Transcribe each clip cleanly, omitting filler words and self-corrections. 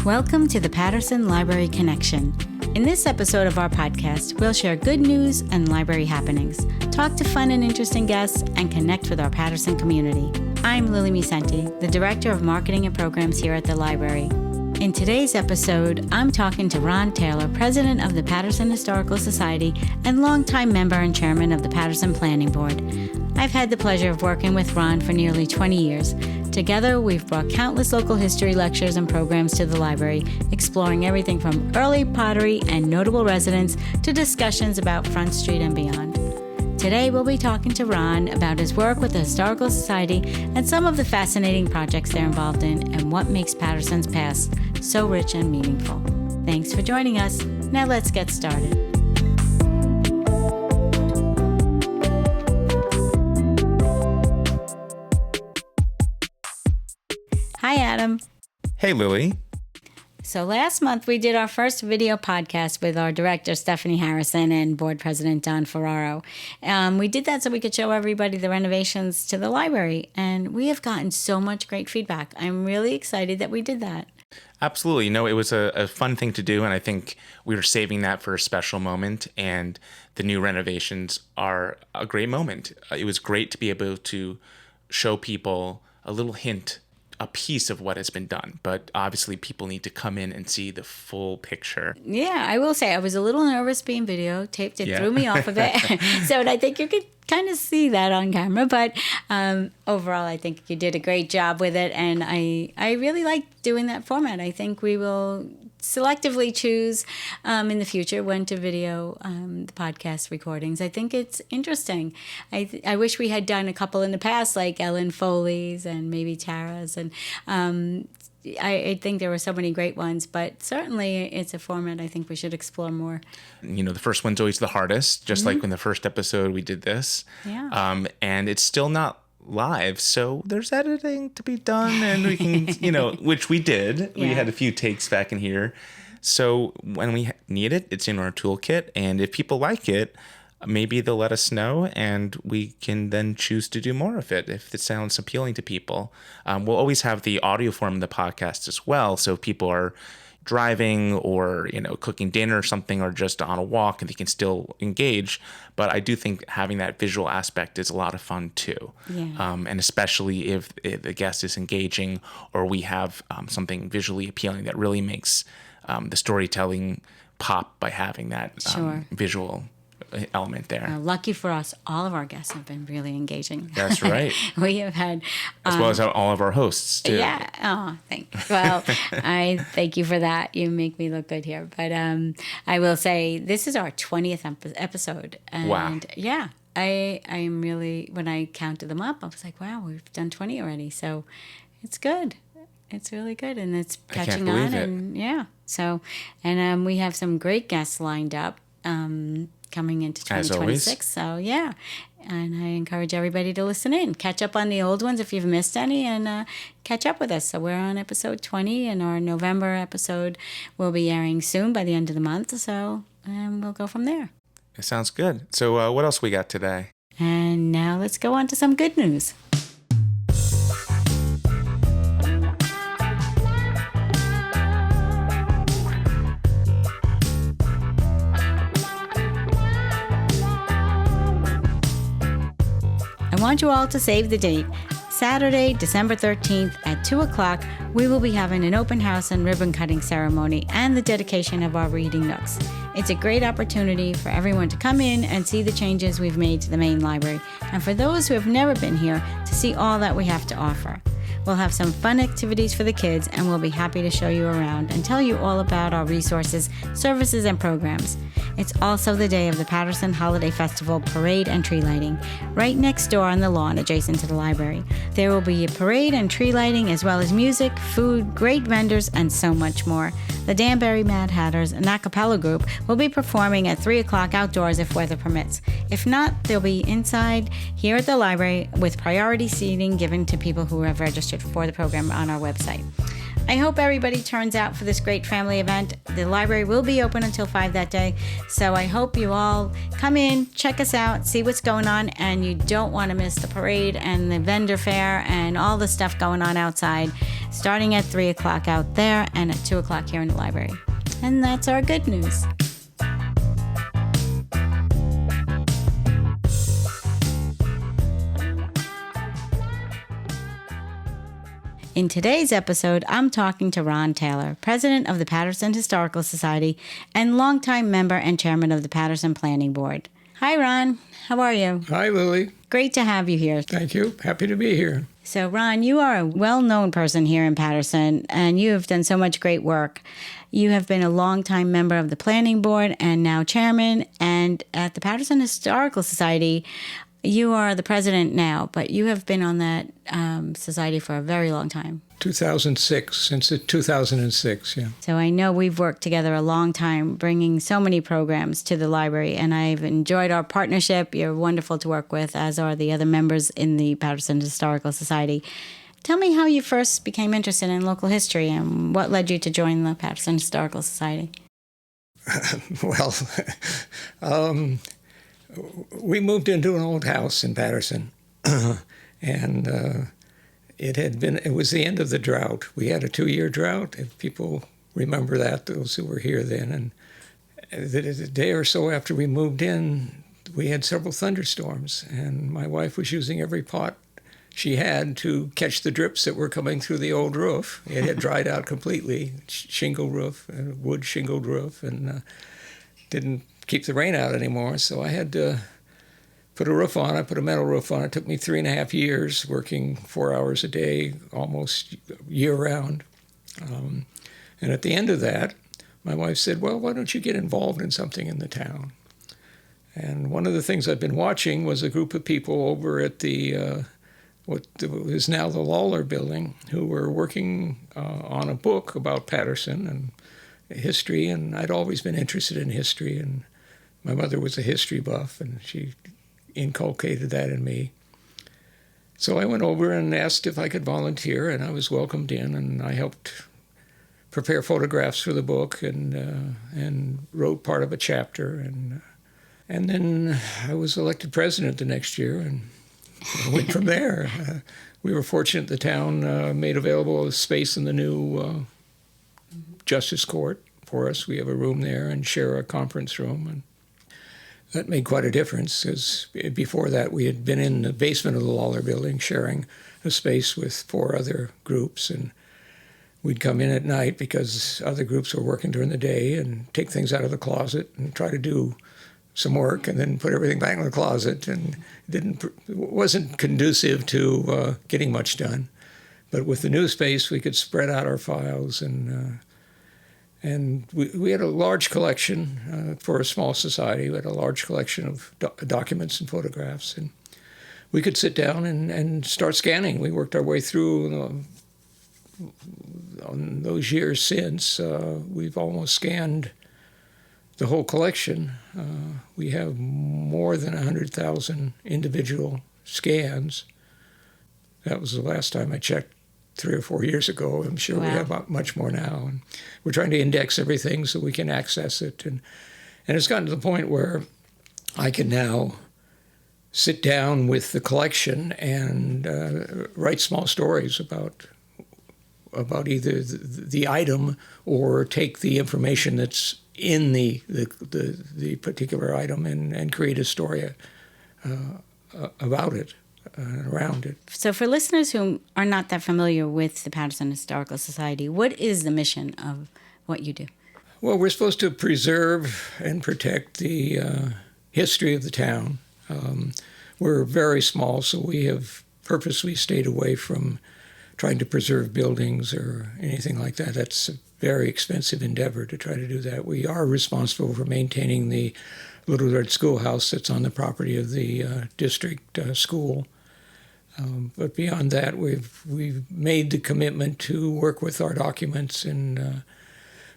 Welcome to the Patterson Library Connection. In this episode of our podcast, we'll share good news and library happenings, talk to fun and interesting guests, and connect with our Patterson community. I'm Lillie, the Director of Marketing and Programs here at the library. In today's episode, I'm talking to Ron Taylor, President of the Patterson Historical Society and longtime member and Chairman of the Patterson Planning Board. I've had the pleasure of working with Ron for nearly 20 years. Together, we've brought countless local history lectures and programs to the library, exploring everything from early pottery and notable residents to discussions about Front Street and beyond. Today, we'll be talking to Ron about his work with the Historical Society and some of the fascinating projects they're involved in and what makes Patterson's past so rich and meaningful. Thanks for joining us. Now let's get started. Hi, Adam. Hey, Lillie. So last month we did our first video podcast with our director, Stephanie Harrison, and board president, Don Ferraro. We did that so we could show everybody the renovations to the library, and we have gotten so much great feedback. I'm really excited that we did that. Absolutely. No, it was a fun thing to do, and I think we were saving that for a special moment, and the new renovations are a great moment. It was great to be able to show people a little hint, a piece of what has been done, but obviously people need to come in and see the full picture. Yeah, I will say I was a little nervous being videotaped. It threw me off of it. So I think you could kind of see that on camera, but overall I think you did a great job with it, and I really like doing that format. I think we will selectively choose in the future when to video the podcast recordings. I think it's interesting. I wish we had done a couple in the past, like Ellen Foley's and maybe Tara's, and I think there were so many great ones, but certainly it's a format I think we should explore more. You know, the first one's always the hardest, just like in the first episode we did this. Yeah. And it's still not live, so there's editing to be done, and we can, which we did. Yeah. We had a few takes back in here. So when we need it, it's in our toolkit, and if people like it, maybe they'll let us know, and we can then choose to do more of it if it sounds appealing to people. We'll always have the audio form of the podcast as well, so if people are driving or cooking dinner or something, or just on a walk, and they can still engage. But I do think having that visual aspect is a lot of fun too. Yeah. And especially if the guest is engaging, or we have something visually appealing that really makes the storytelling pop by having that visual element there. Lucky for us, all of our guests have been really engaging. That's right. We have had... as well as all of our hosts, too. Yeah. Oh, thanks. Well, I thank you for that. You make me look good here. But I will say, this is our 20th episode. And wow. Yeah. I'm really... When I counted them up, I was like, wow, we've done 20 already. So it's good. It's really good. And it's catching on. And yeah. So, and we have some great guests lined up. Coming into 2026. So, yeah. And I encourage everybody to listen in. Catch up on the old ones if you've missed any, and catch up with us. So we're on episode 20, and our November episode will be airing soon by the end of the month. So we'll go from there. It sounds good. So what else we got today? And now let's go on to some good news. I want you all to save the date. Saturday, December 13th at 2 o'clock, we will be having an open house and ribbon cutting ceremony and the dedication of our reading nooks. It's a great opportunity for everyone to come in and see the changes we've made to the main library, and for those who have never been here to see all that we have to offer. We'll have some fun activities for the kids, and we'll be happy to show you around and tell you all about our resources, services, and programs. It's also the day of the Patterson Holiday Festival parade and tree lighting, right next door on the lawn adjacent to the library. There will be a parade and tree lighting, as well as music, food, great vendors, and so much more. The Danbury Mad Hatters, an a cappella group, will be performing at 3 o'clock outdoors if weather permits. If not, they'll be inside here at the library with priority seating given to people who have registered for the program on our website. I hope everybody turns out for this great family event. The library will be open until 5 that day, so I hope you all come in, check us out, see what's going on, and you don't want to miss the parade and the vendor fair and all the stuff going on outside, starting at 3 o'clock out there and at 2 o'clock here in the library. And that's our good news. In today's episode, I'm talking to Ron Taylor, president of the Patterson Historical Society and longtime member and chairman of the Patterson Planning Board. Hi, Ron. How are you? Hi, Lillie. Great to have you here. Thank you. Happy to be here. So, Ron, you are a well-known person here in Patterson, and you have done so much great work. You have been a longtime member of the Planning Board and now chairman, and at the Patterson Historical Society, you are the president now, but you have been on that society for a very long time. 2006, since 2006, yeah. So I know we've worked together a long time, bringing so many programs to the library, and I've enjoyed our partnership. You're wonderful to work with, as are the other members in the Patterson Historical Society. Tell me how you first became interested in local history and what led you to join the Patterson Historical Society. Well, we moved into an old house in Patterson, and it was the end of the drought. We had a 2-year drought, if people remember that, those who were here then. And the day or so after we moved in, we had several thunderstorms, and my wife was using every pot she had to catch the drips that were coming through the old roof. It had dried out completely, shingle roof, wood shingled roof, and didn't keep the rain out anymore, so I had to put a roof on. I put a metal roof on. It took me 3.5 years, working 4 hours a day, almost year-round. And at the end of that, my wife said, well, why don't you get involved in something in the town? And one of the things I've been watching was a group of people over at the what is now the Lawler building, who were working on a book about Patterson and history, and I'd always been interested in history, and my mother was a history buff, and she inculcated that in me. So I went over and asked if I could volunteer, and I was welcomed in, and I helped prepare photographs for the book and wrote part of a chapter, and then I was elected president the next year, and went from there. We were fortunate the town made available a space in the new Justice Court for us. We have a room there and share a conference room, and that made quite a difference, because before that we had been in the basement of the Lawler building sharing a space with 4 other groups, and we'd come in at night because other groups were working during the day and take things out of the closet and try to do some work and then put everything back in the closet, and it wasn't conducive to getting much done. But with the new space, we could spread out our files, and we had a large collection for a small society. We had a large collection of documents and photographs, and we could sit down and start scanning. We worked our way through on those years since. We've almost scanned the whole collection. We have more than 100,000 individual scans. That was the last time I checked 3 or 4 years ago. I'm sure we have much more now. And we're trying to index everything so we can access it. And it's gotten to the point where I can now sit down with the collection and write small stories about either the item or take the information that's in the particular item and create a story about it. Around it. So for listeners who are not that familiar with the Patterson Historical Society, what is the mission of what you do? Well, we're supposed to preserve and protect the history of the town. We're very small, so we have purposely stayed away from trying to preserve buildings or anything like that. That's a very expensive endeavor to try to do that. We are responsible for maintaining the Little Red Schoolhouse that's on the property of the district school. But beyond that, we've made the commitment to work with our documents, and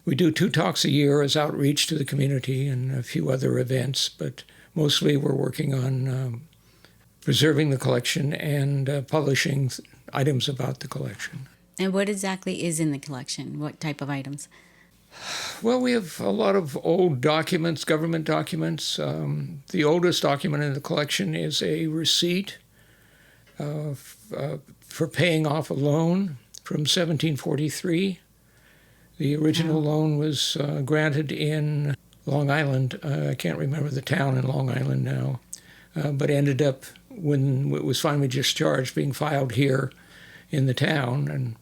we do 2 talks a year as outreach to the community and a few other events. But mostly we're working on preserving the collection and publishing items about the collection. And what exactly is in the collection? What type of items? Well, we have a lot of old documents, government documents. The oldest document in the collection is a receipt for paying off a loan from 1743. The original loan was granted in Long Island. I can't remember the town in Long Island now, but ended up, when it was finally discharged, being filed here in the town. And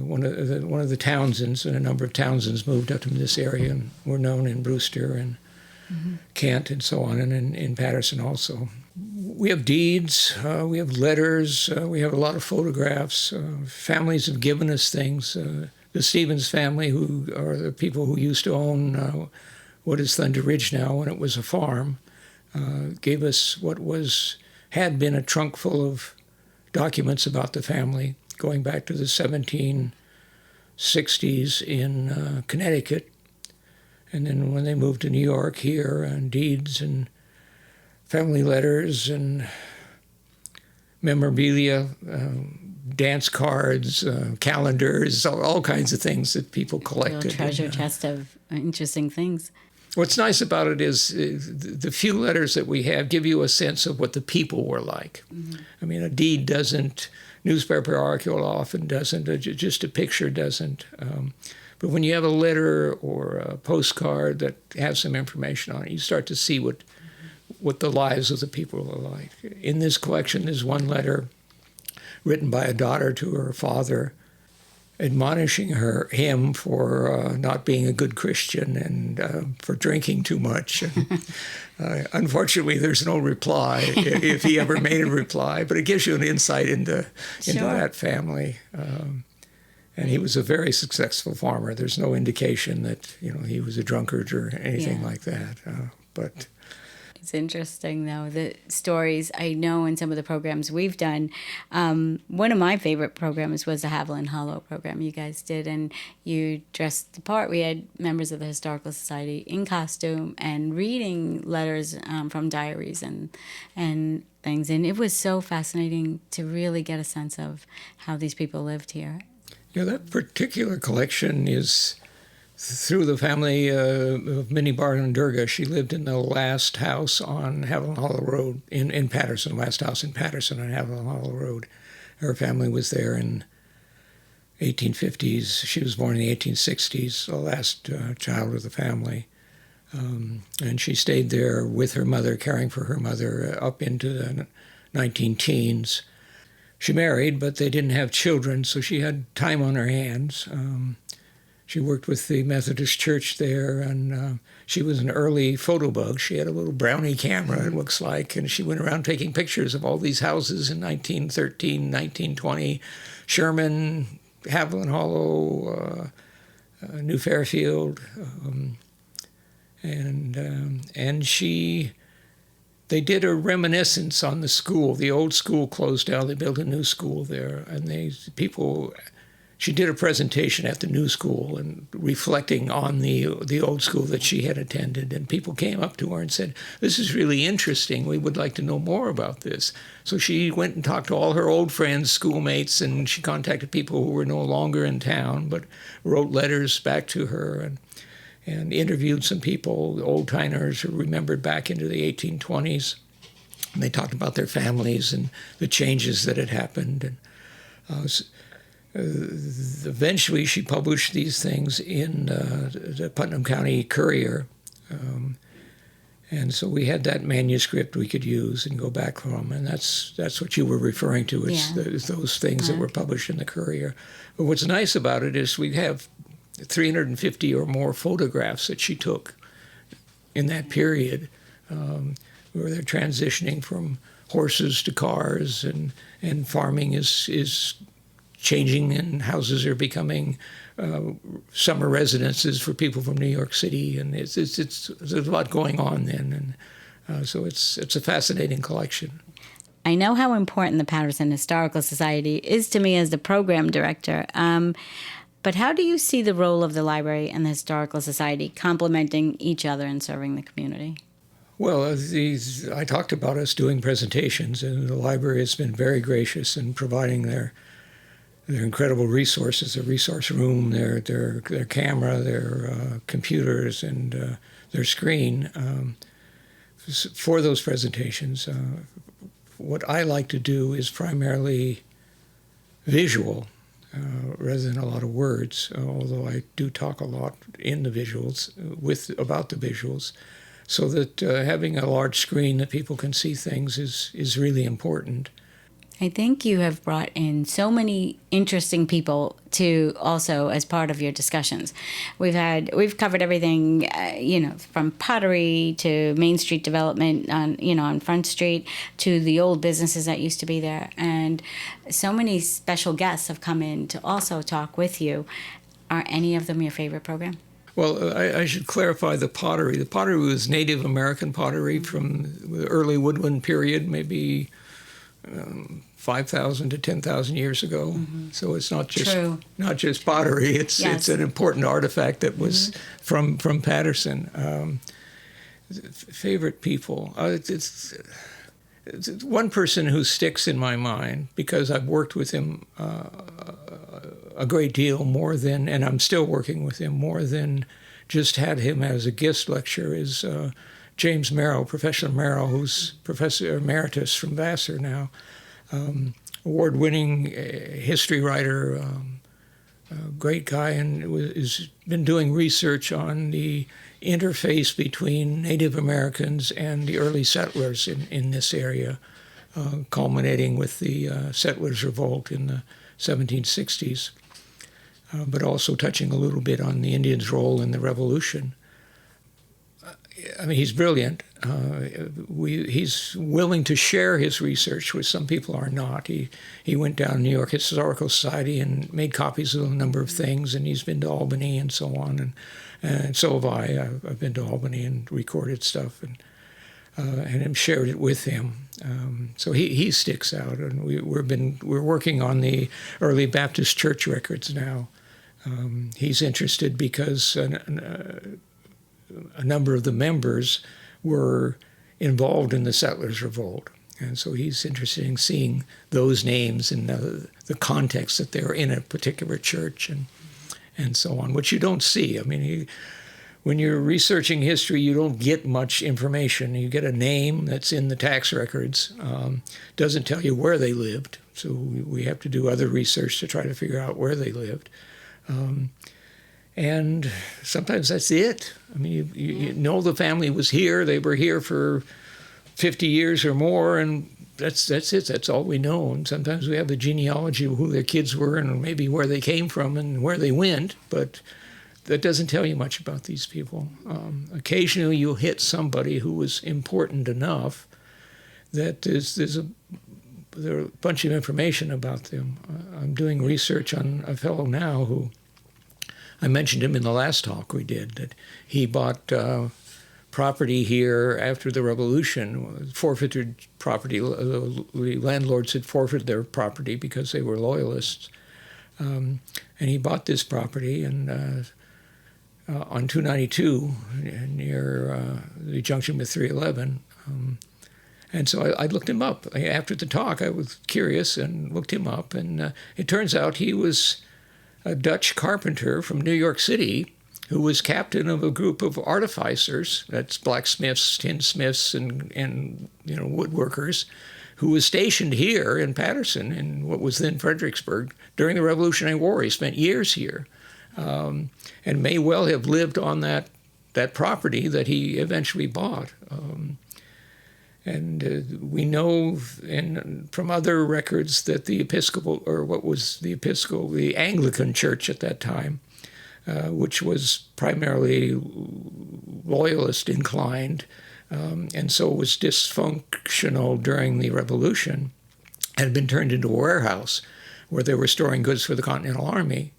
one of the Townsends, and a number of Townsends moved up to this area and were known in Brewster and Kent and so on, and in Patterson also. We have deeds, we have letters, we have a lot of photographs. Families have given us things. The Stevens family, who are the people who used to own what is Thunder Ridge now when it was a farm, gave us what had been a trunk full of documents about the family going back to the 1760s in Connecticut. And then when they moved to New York, here, and deeds and family letters and memorabilia, dance cards, calendars, all kinds of things that people collected. A treasure chest of interesting things. What's nice about it is the few letters that we have give you a sense of what the people were like. I mean, a deed doesn't, newspaper article often doesn't, just a picture doesn't. But when you have a letter or a postcard that has some information on it, you start to see what the lives of the people are like. In this collection, there's one letter written by a daughter to her father, admonishing him for not being a good Christian and for drinking too much. And, unfortunately, there's no reply, if he ever made a reply, but it gives you an insight into that family. And he was a very successful farmer. There's no indication that he was a drunkard or anything like that. But it's interesting, though, the stories I know in some of the programs we've done. One of my favorite programs was the Haviland Hollow program you guys did, and you dressed the part. We had members of the Historical Society in costume and reading letters from diaries and things, and it was so fascinating to really get a sense of how these people lived here. That particular collection is through the family of Minnie Barton Durga. She lived in the last house on Haviland Hollow Road in Patterson, last house in Patterson on Haviland Hollow Road. Her family was there in 1850s. She was born in the 1860s, the last child of the family. And she stayed there with her mother, caring for her mother up into the 19-teens. She married, but they didn't have children, so she had time on her hands. She worked with the Methodist Church there, and she was an early photo bug. She had a little Brownie camera, it looks like, and she went around taking pictures of all these houses in 1913, 1920, Sherman, Haviland Hollow, New Fairfield, They did a reminiscence on the school. The old school closed down. They built a new school there, and she did a presentation at the new school and reflecting on the old school that she had attended. And people came up to her and said, "This is really interesting. We would like to know more about this." So she went and talked to all her old friends, schoolmates, and she contacted people who were no longer in town, but wrote letters back to her and interviewed some people, old-timers who remembered back into the 1820s. And they talked about their families and the changes that had happened. And eventually she published these things in the Putnam County Courier. And so we had that manuscript we could use and go back from. And that's what you were referring to. It's those things that were published in the Courier. But what's nice about it is we have 350 or more photographs that she took in that period, where they're transitioning from horses to cars, and farming is changing, and houses are becoming summer residences for people from New York City, and there's a lot going on then, and so it's a fascinating collection. I know how important the Patterson Historical Society is to me as the program director. But how do you see the role of the library and the Historical Society complementing each other and serving the community? Well, I talked about us doing presentations, and the library has been very gracious in providing their incredible resources, their resource room, their camera, their computers, and their screen for those presentations. What I like to do is primarily visual rather than a lot of words, although I do talk a lot in the visuals, about the visuals, so that having a large screen that people can see things is really important. I think you have brought in so many interesting people to also as part of your discussions. We've covered everything, from pottery to Main Street development on Front Street to the old businesses that used to be there, and so many special guests have come in to also talk with you. Are any of them your favorite program? Well, I should clarify the pottery. The pottery was Native American pottery from the early woodland period, maybe 5,000 to 10,000 years ago. Mm-hmm. So it's not just pottery. It's an important artifact that was from Patterson. Favorite people. It's one person who sticks in my mind because I've worked with him a great deal more than, and I'm still working with him more than just had him as a guest lecture, is James Merrill, Professor Merrill, who's Professor Emeritus from Vassar now, award-winning history writer, great guy, and has been doing research on the interface between Native Americans and the early settlers in this area, culminating with the settlers' revolt in the 1760s, but also touching a little bit on the Indians' role in the Revolution. I mean, he's brilliant. He's willing to share his research, which some people are not. He went down to New York Historical Society and made copies of a number of things, and he's been to Albany and so on, and so have I. I've been to Albany and recorded stuff and shared it with him. So he sticks out, and we're working on the early Baptist church records now. He's interested because a number of the members were involved in the settlers' revolt. And so he's interested in seeing those names and the context that they're in a particular church and so on, which you don't see. I mean, when you're researching history, you don't get much information. You get a name that's in the tax records, doesn't tell you where they lived. So we have to do other research to try to figure out where they lived. And sometimes that's it. I mean, you know the family was here. They were here for 50 years or more, and that's it. That's all we know. And sometimes we have the genealogy of who their kids were and maybe where they came from and where they went, but that doesn't tell you much about these people. Occasionally you'll hit somebody who was important enough that there are a bunch of information about them. I'm doing research on a fellow now who, I mentioned him in the last talk we did, that he bought property here after the Revolution, forfeited property. The landlords had forfeited their property because they were loyalists. And he bought this property and on 292 near the junction with 311. And so I looked him up. After the talk, I was curious and looked him up. And it turns out he was a Dutch carpenter from New York City who was captain of a group of artificers, that's blacksmiths, tinsmiths, and woodworkers, who was stationed here in Patterson, in what was then Fredericksburg, during the Revolutionary War. He spent years here, and may well have lived on that property that he eventually bought. And we know from other records that the the Anglican Church at that time, which was primarily loyalist inclined, and so was dysfunctional during the Revolution, had been turned into a warehouse where they were storing goods for the Continental Army,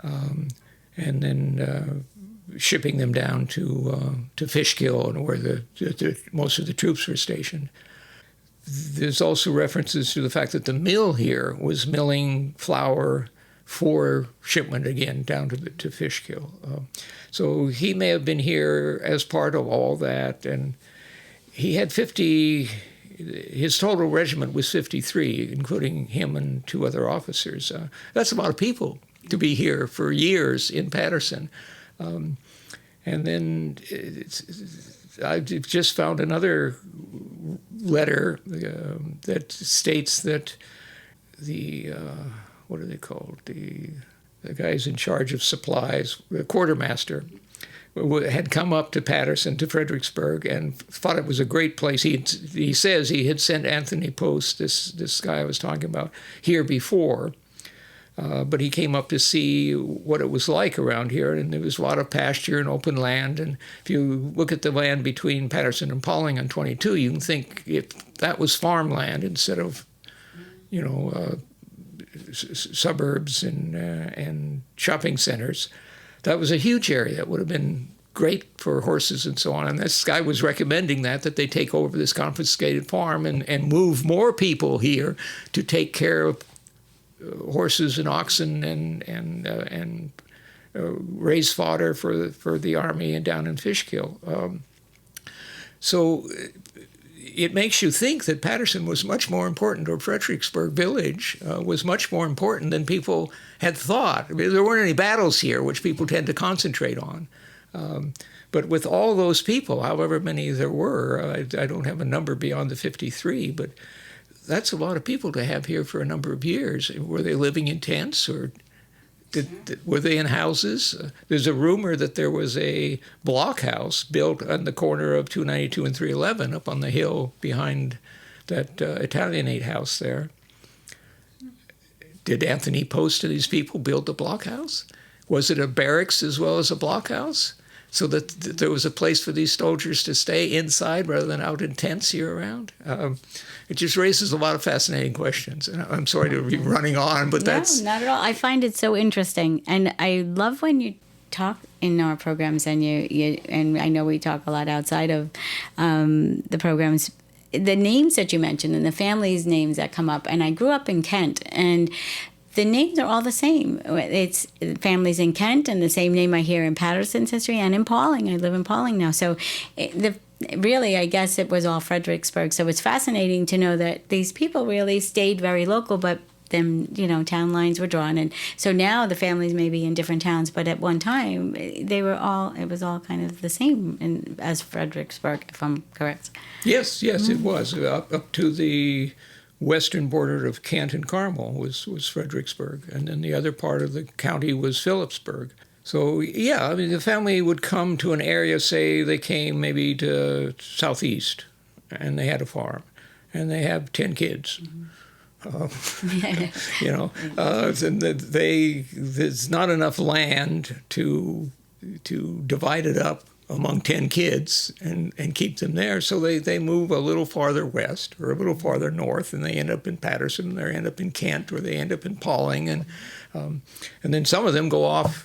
and then shipping them down to Fishkill, and where most of the troops were stationed. There's also references to the fact that the mill here was milling flour for shipment again down to Fishkill. So he may have been here as part of all that, and he had 50 his total regiment was 53, including him and 2 other officers. That's a lot of people to be here for years in Patterson. And then I just found another letter that states that the what are they called? The guys in charge of supplies, the quartermaster, had come up to Patterson, to Fredericksburg, and thought it was a great place. He says he had sent Anthony Post, this guy I was talking about, here before, but he came up to see what it was like around here, and there was a lot of pasture and open land. And if you look at the land between Patterson and Pauling on 22, you can think if that was farmland instead of, suburbs and shopping centers. That was a huge area that would have been great for horses and so on. And this guy was recommending that they take over this confiscated farm and move more people here to take care of horses and oxen and raise fodder for the army and down in Fishkill. So it makes you think that Patterson was much more important, or Fredericksburg Village was much more important than people had thought. I mean, there weren't any battles here, which people tend to concentrate on. But with all those people, however many there were, I don't have a number beyond the 53, but that's a lot of people to have here for a number of years. Were they living in tents, or were they in houses? There's a rumor that there was a blockhouse built on the corner of 292 and 311 up on the hill behind that Italianate house there. Did Anthony Post and these people build the blockhouse? Was it a barracks as well as a blockhouse, so that there was a place for these soldiers to stay inside rather than out in tents year-round? It just raises a lot of fascinating questions. And I'm sorry to be running on, but that's... No, not at all. I find it so interesting. And I love when you talk in our programs, and you and I know we talk a lot outside of the programs, the names that you mentioned and the families' names that come up. And I grew up in Kent, and the names are all the same. It's families in Kent, and the same name I hear in Patterson's history and in Pauling. I live in Pauling now. So really, I guess it was all Fredericksburg. So it's fascinating to know that these people really stayed very local, but then, town lines were drawn. And so now the families may be in different towns, but at one time, it was all kind of the same as Fredericksburg, if I'm correct. Yes, it was. Up to the western border of Kent and Carmel was Fredericksburg. And then the other part of the county was Phillipsburg. So, yeah, I mean, the family would come to an area, say they came maybe to southeast, and they had a farm, and they have 10 kids. And there's not enough land to divide it up among 10 kids and keep them there. So they move a little farther west or a little farther north, and they end up in Patterson, or they end up in Kent, or they end up in Pauling. And then some of them go off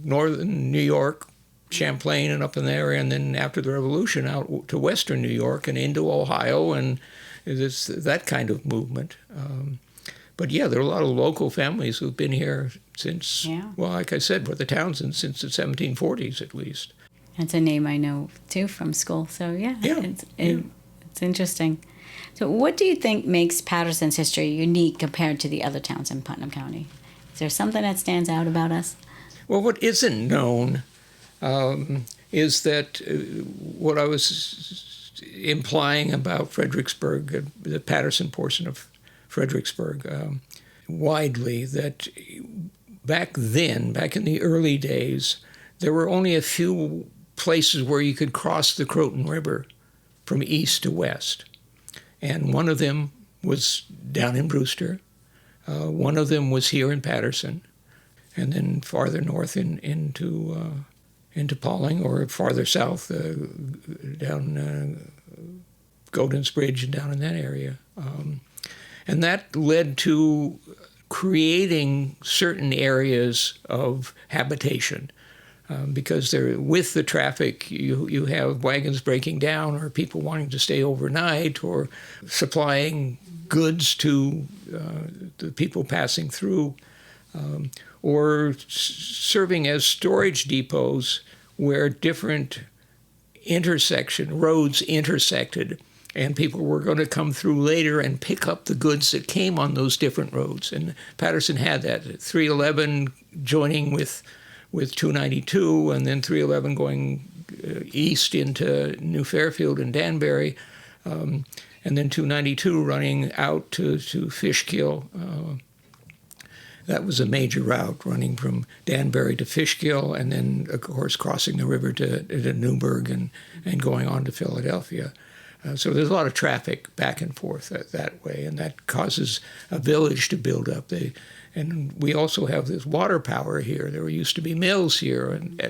northern New York, Champlain and up in there, and then after the Revolution out to western New York and into Ohio, and it's that kind of movement. But yeah, there are a lot of local families who've been here since, well, like I said, for the Townsends, since the 1740s at least. That's a name I know, too, from school. So, it's interesting. So what do you think makes Patterson's history unique compared to the other towns in Putnam County? Is there something that stands out about us? Well, what isn't known is that what I was implying about Fredericksburg, the Patterson portion of Fredericksburg, widely, that back then, back in the early days, there were only a few places where you could cross the Croton River from east to west. And one of them was down in Brewster. One of them was here in Patterson. And then farther north into Pauling, or farther south down Godin's Bridge and down in that area. And that led to creating certain areas of habitation. Because with the traffic, you have wagons breaking down, or people wanting to stay overnight, or supplying goods to the people passing through, or serving as storage depots where different roads intersected, And people were going to come through later and pick up the goods that came on those different roads. And Patterson had that, 311 joining with 292, and then 311 going east into New Fairfield and Danbury, and then 292 running out to Fishkill. That was a major route, running from Danbury to Fishkill, and then, of course, crossing the river to Newburgh and going on to Philadelphia. So there's a lot of traffic back and forth that way, and that causes a village to build up. And we also have this water power here. There used to be mills here, and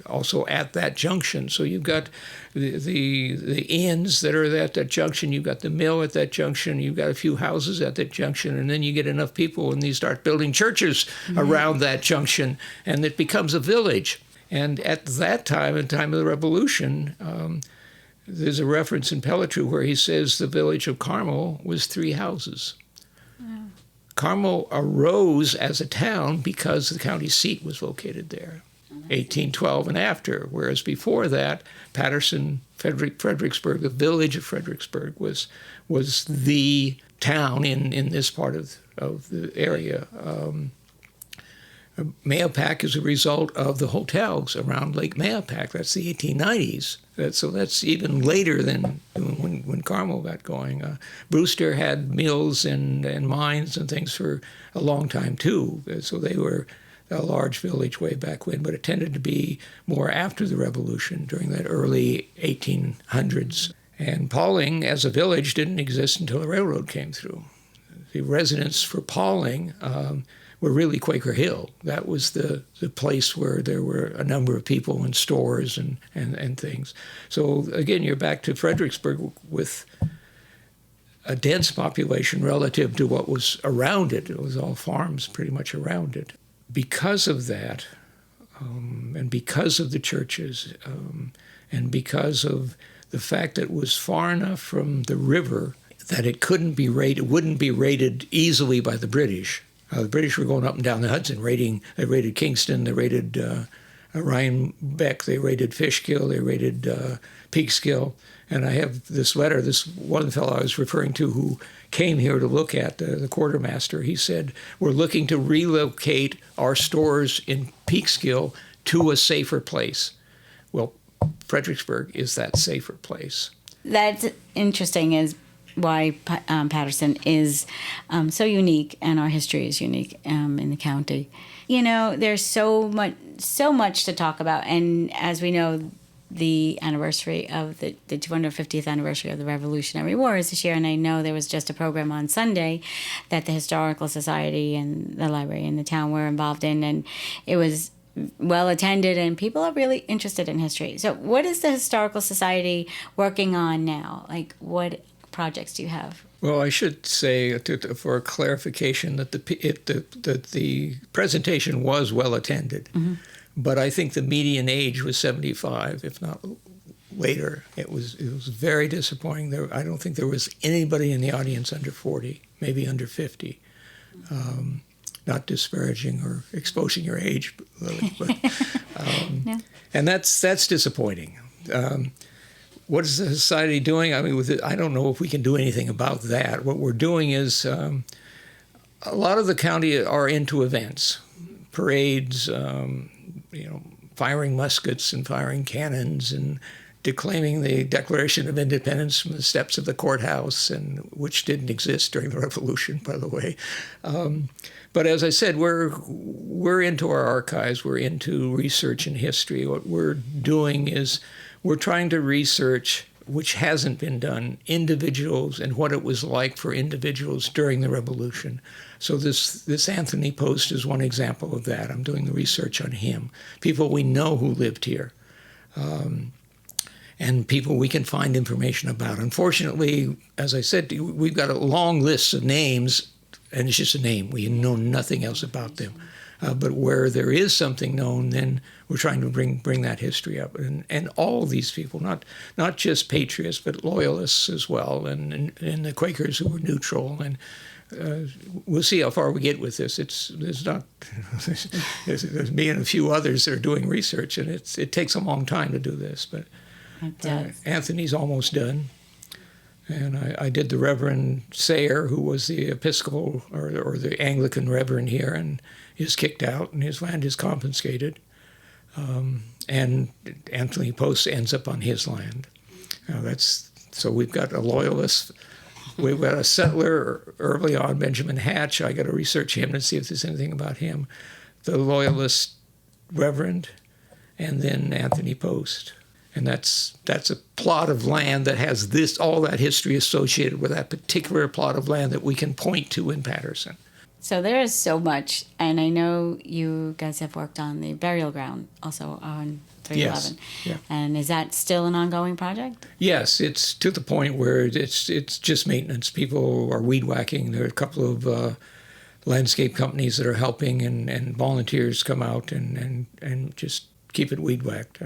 also at that junction. So you've got the inns that are at that junction. You've got the mill at that junction. You've got a few houses at that junction, and then you get enough people, and you start building churches around that junction, and it becomes a village. And at that time, at the time of the Revolution, there's a reference in Pelletreau where he says the village of Carmel was 3 houses. Wow. Carmel arose as a town because the county seat was located there, 1812 and after, whereas before that, Patterson, Fredericksburg, the village of Fredericksburg was the town in this part of the area. Mahopac is a result of the hotels around Lake Mahopac. That's the 1890s. So that's even later than when Carmel got going. Brewster had mills and mines and things for a long time, too. So they were a large village way back when, but it tended to be more after the Revolution, during that early 1800s. And Paulding, as a village, didn't exist until the railroad came through. The residents for Paulding were really Quaker Hill. That was the place where there were a number of people and stores and things. So again, you're back to Fredericksburg with a dense population relative to what was around it. It was all farms pretty much around it. Because of that, and because of the churches, and because of the fact that it was far enough from the river that it wouldn't be raided easily by the British. The British were going up and down the Hudson, They raided Kingston, they raided Rhinebeck, they raided Fishkill, they raided Peekskill. And I have this letter, this one fellow I was referring to who came here to look at, the quartermaster. He said, we're looking to relocate our stores in Peekskill to a safer place. Well, Fredericksburg is that safer place. That's interesting, is why Patterson is so unique, and our history is unique in the county. You know, there's so much to talk about, and as we know, the anniversary of the 250th anniversary of the Revolutionary War is this year, and I know there was just a program on Sunday that the Historical Society and the library in the town were involved in, and it was well attended, and people are really interested in history. So what is the Historical Society working on now? Like, what projects do you have? Well, I should say, for a clarification, that the presentation was well attended, but I think the median age was 75, if not later. It was very disappointing. I don't think there was anybody in the audience under 40, maybe under 50. Not disparaging or exposing your age, Lily, but no. And that's disappointing. What is the society doing? I mean, I don't know if we can do anything about that. What we're doing is a lot of the county are into events, parades, firing muskets and firing cannons and declaiming the Declaration of Independence from the steps of the courthouse, and which didn't exist during the Revolution, by the way. But as I said, we're into our archives. We're into research and history. What we're doing is we're trying to research, which hasn't been done, individuals and what it was like for individuals during the Revolution. So this Anthony Post is one example of that. I'm doing the research on him, people we know who lived here, and people we can find information about. Unfortunately, as I said, we've got a long list of names, and it's just a name. We know nothing else about them. But where there is something known, then we're trying to bring that history up. And all these people, not just patriots, but loyalists as well, and the Quakers who were neutral. And we'll see how far we get with this. There's me and a few others that are doing research, and it takes a long time to do this. But Anthony's almost done. And I did the Reverend Sayer, who was the Episcopal or the Anglican Reverend here, and is kicked out, and his land is confiscated. And Anthony Post ends up on his land. So we've got a loyalist. We've got a settler early on, Benjamin Hatch. I got to research him to see if there's anything about him. The loyalist Reverend, and then Anthony Post. And that's a plot of land that has all that history associated with that particular plot of land that we can point to in Patterson. So there is so much, and I know you guys have worked on the burial ground also on 311. Yes. Yeah. And is that still an ongoing project? Yes, it's to the point where it's just maintenance. People are weed whacking. There are a couple of landscape companies that are helping, and volunteers come out and just keep it weed whacked.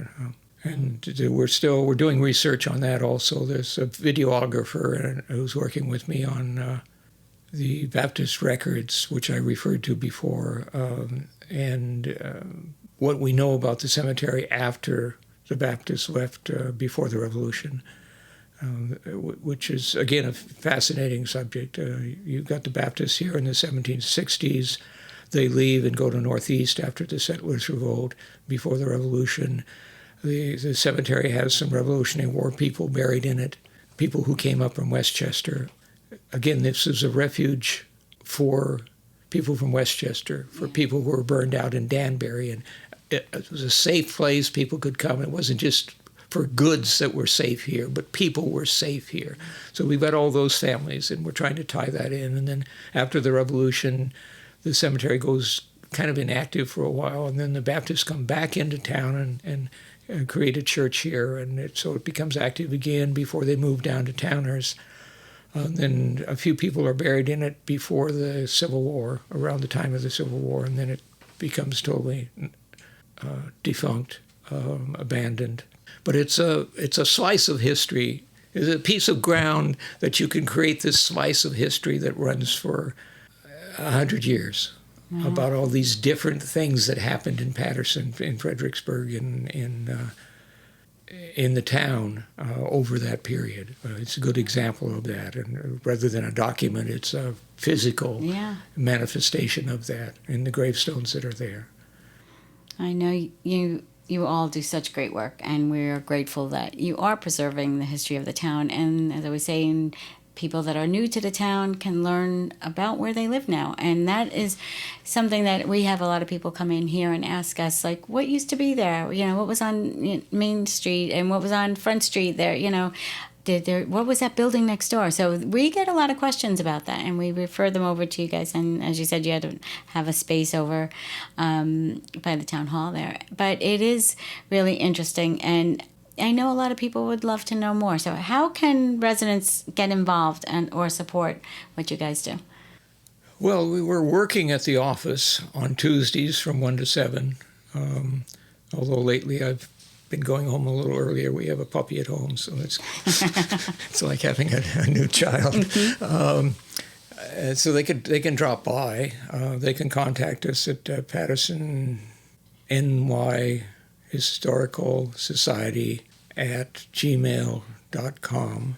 And we're doing research on that also. There's a videographer who's working with me on the Baptist records, which I referred to before, and what we know about the cemetery after the Baptists left before the Revolution, which is, again, a fascinating subject. You've got the Baptists here in the 1760s. They leave and go to Northeast after the Settlers' Revolt before the Revolution. The cemetery has some Revolutionary War people buried in it, people who came up from Westchester. Again, this is a refuge for people from Westchester, for people who were burned out in Danbury. And it was a safe place. People could come. It wasn't just for goods that were safe here, but people were safe here. So we've got all those families, and we're trying to tie that in. And then after the Revolution, the cemetery goes kind of inactive for a while, and then the Baptists come back into town and create a church here, and so it becomes active again before they move down to Towners. Then a few people are buried in it before the Civil War, around the time of the Civil War, and then it becomes totally defunct, abandoned. But it's a slice of history. It's a piece of ground that you can create this slice of history that runs for 100 years. Mm-hmm. About all these different things that happened in Patterson, in Fredericksburg, in the town over that period. It's a good example of that. And rather than a document, it's a physical manifestation of that in the gravestones that are there. I know you all do such great work, and we're grateful that you are preserving the history of the town. And as I was saying, people that are new to the town can learn about where they live now. And that is something that we have a lot of people come in here and ask us, like, what used to be there? You know, what was on Main Street and what was on Front Street there? You know, what was that building next door? So we get a lot of questions about that, and we refer them over to you guys. And as you said, you had to have a space over by the town hall there. But it is really interesting, and I know a lot of people would love to know more. So how can residents get involved or support what you guys do? Well, we were working at the office on Tuesdays from 1 to 7. Although lately I've been going home a little earlier. We have a puppy at home, so it's like having a new child. Mm-hmm. So they can drop by. They can contact us at Patterson NY Historical Society at gmail.com.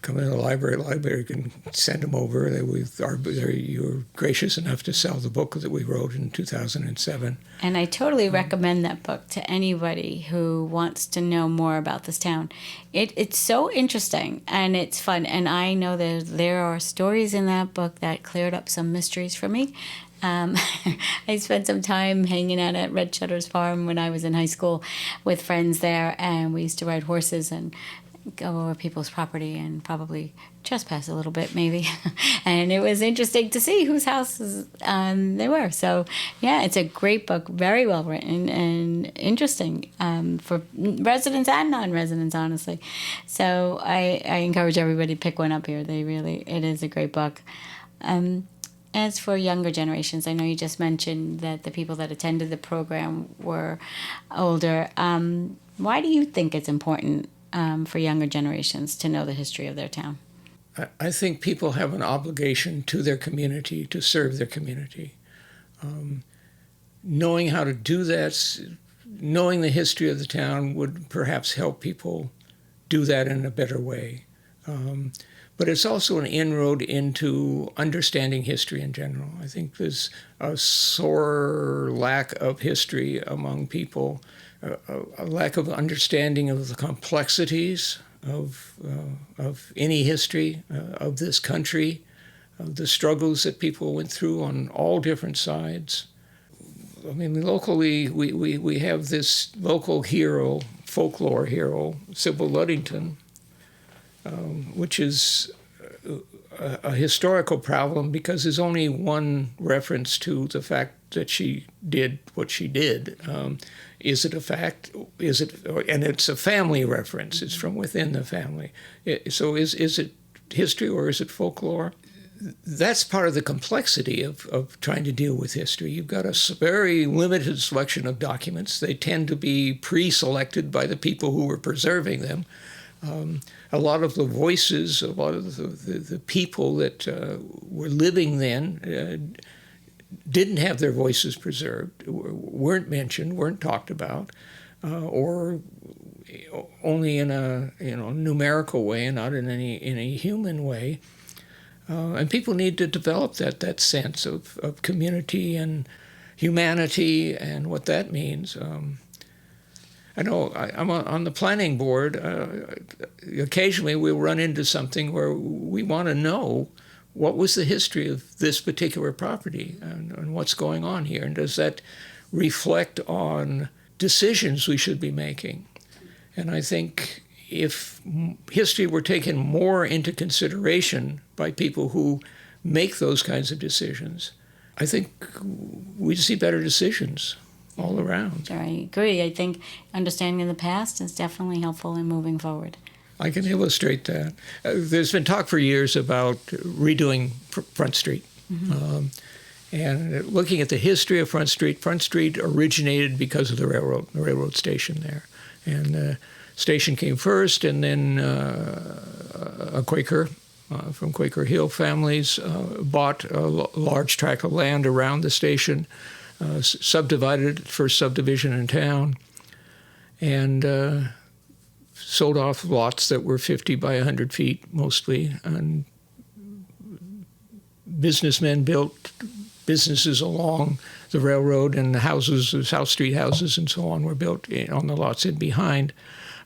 Come in the library can send them over. You were gracious enough to sell the book that we wrote in 2007. And I totally recommend that book to anybody who wants to know more about this town. It's so interesting and it's fun. And I know that there are stories in that book that cleared up some mysteries for me. I spent some time hanging out at Red Shutter's Farm when I was in high school with friends there, and we used to ride horses and go over people's property and probably trespass a little bit maybe. And it was interesting to see whose houses they were. So yeah, it's a great book, very well written and interesting for residents and non-residents, honestly. So I encourage everybody to pick one up here. It is a great book. As for younger generations, I know you just mentioned that the people that attended the program were older. Why do you think it's important for younger generations to know the history of their town? I think people have an obligation to their community, to serve their community. Knowing how to do that, knowing the history of the town would perhaps help people do that in a better way. But it's also an inroad into understanding history in general. I think there's a sore lack of history among people, a lack of understanding of the complexities of any history of this country, of the struggles that people went through on all different sides. I mean, locally, we have this local hero, folklore hero, Sybil Ludington, which is a historical problem because there's only one reference to the fact that she did what she did. Is it a fact? Is it? And it's a family reference. It's from within the family. So is it history or is it folklore? That's part of the complexity of trying to deal with history. You've got a very limited selection of documents. They tend to be pre-selected by the people who were preserving them. A lot of the voices, a lot of the people that were living then didn't have their voices preserved, weren't mentioned, weren't talked about, or only in a numerical way and not in a human way. And people need to develop that sense of community and humanity and what that means. I know I'm on the planning board. Occasionally we'll run into something where we want to know what was the history of this particular property and what's going on here, and does that reflect on decisions we should be making? And I think if history were taken more into consideration by people who make those kinds of decisions, I think we'd see better decisions all around. I agree. I think understanding the past is definitely helpful in moving forward. I can illustrate that. There's been talk for years about redoing Front Street. Mm-hmm. And looking at the history of Front Street originated because of the railroad station there. And the station came first, and then a Quaker from Quaker Hill families bought a large tract of land around the station, subdivided it, first subdivision in town, and sold off lots that were 50 by 100 feet mostly. And businessmen built businesses along the railroad, and the houses, the South Street houses and so on, were built on the lots in behind.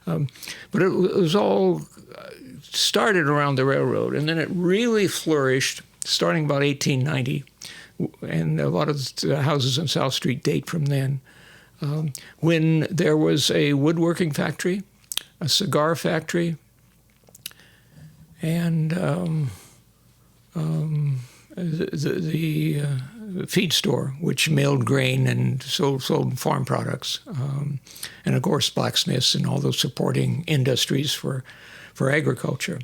But it was all started around the railroad, and then it really flourished starting about 1890, and a lot of the houses on South Street date from then, when there was a woodworking factory, a cigar factory, and the feed store, which milled grain and sold farm products, and of course blacksmiths and all those supporting industries for agriculture.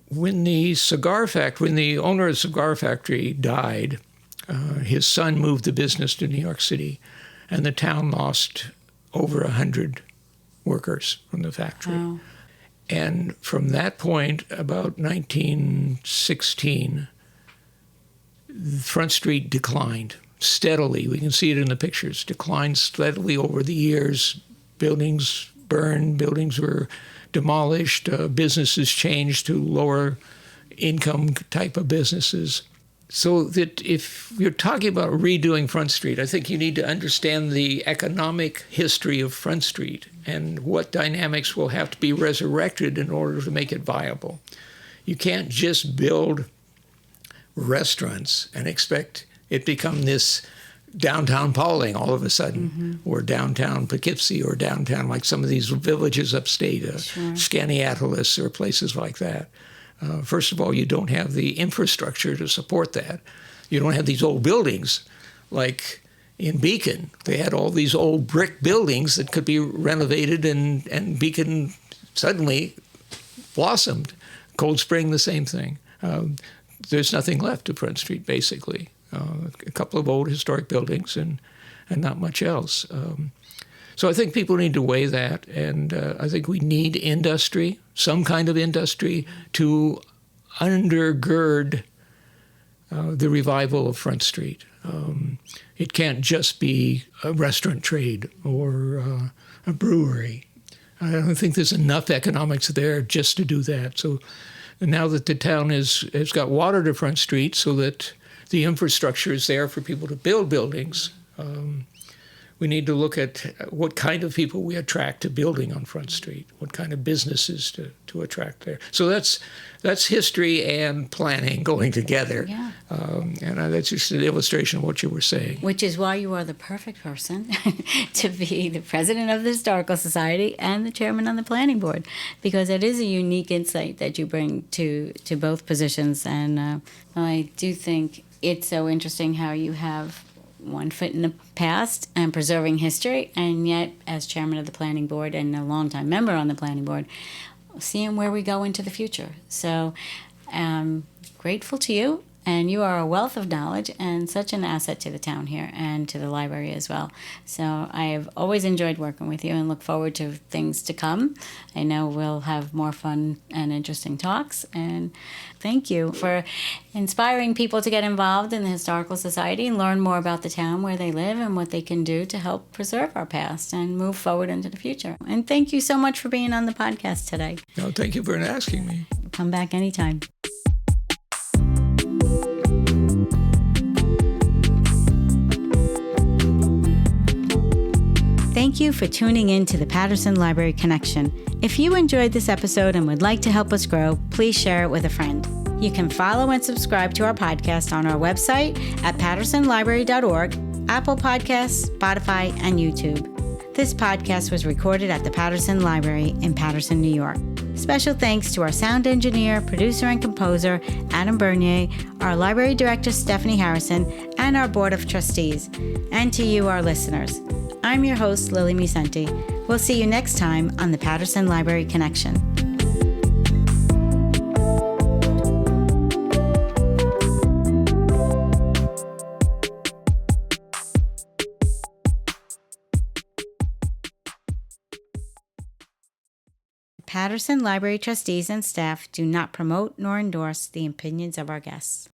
When the owner of the cigar factory died, his son moved the business to New York City, and the town lost over 100 workers from the factory. Wow. And from that point, about 1916, Front Street declined steadily. We can see it in the pictures. Declined steadily over the years. Buildings burned, buildings were demolished, businesses changed to lower income type of businesses. So that if you're talking about redoing Front Street, I think you need to understand the economic history of Front Street and what dynamics will have to be resurrected in order to make it viable. You can't just build restaurants and expect it become this downtown Paulding all of a sudden, or downtown Poughkeepsie, or downtown like some of these villages upstate, Skaneateles or places like that. First of all, you don't have the infrastructure to support that. You don't have these old buildings like in Beacon. They had all these old brick buildings that could be renovated, and Beacon suddenly blossomed. Cold Spring, the same thing. There's nothing left of Front Street, basically. A couple of old historic buildings and not much else. So I think people need to weigh that, and I think we need industry, some kind of industry, to undergird the revival of Front Street. It can't just be a restaurant trade or a brewery. I don't think there's enough economics there just to do that. So now that the town has got water to Front Street so that the infrastructure is there for people to build buildings, we need to look at what kind of people we attract to building on Front Street, what kind of businesses to attract there. So that's history and planning going together. Yeah. And that's just an illustration of what you were saying. Which is why you are the perfect person to be the president of the Historical Society and the chairman on the planning board, because it is a unique insight that you bring to both positions. And I do think it's so interesting how you have one foot in the past and preserving history, and yet as chairman of the planning board and a longtime member on the planning board, seeing where we go into the future. So I'm grateful to you, and you are a wealth of knowledge and such an asset to the town here and to the library as well. So I have always enjoyed working with you and look forward to things to come. I know we'll have more fun and interesting talks, and thank you for inspiring people to get involved in the Historical Society and learn more about the town where they live and what they can do to help preserve our past and move forward into the future. And thank you so much for being on the podcast today. No, thank you for asking me. Come back anytime. Thank you for tuning in to the Patterson Library Connection. If you enjoyed this episode and would like to help us grow, please share it with a friend. You can follow and subscribe to our podcast on our website at pattersonlibrary.org, Apple Podcasts, Spotify, and YouTube. This podcast was recorded at the Patterson Library in Patterson, New York. Special thanks to our sound engineer, producer, and composer, Adam Bernier, our library director, Stephanie Harrison, and our board of trustees, and to you, our listeners. I'm your host, Lillie Misenti. We'll see you next time on the Patterson Library Connection. Patterson Library trustees and staff do not promote nor endorse the opinions of our guests.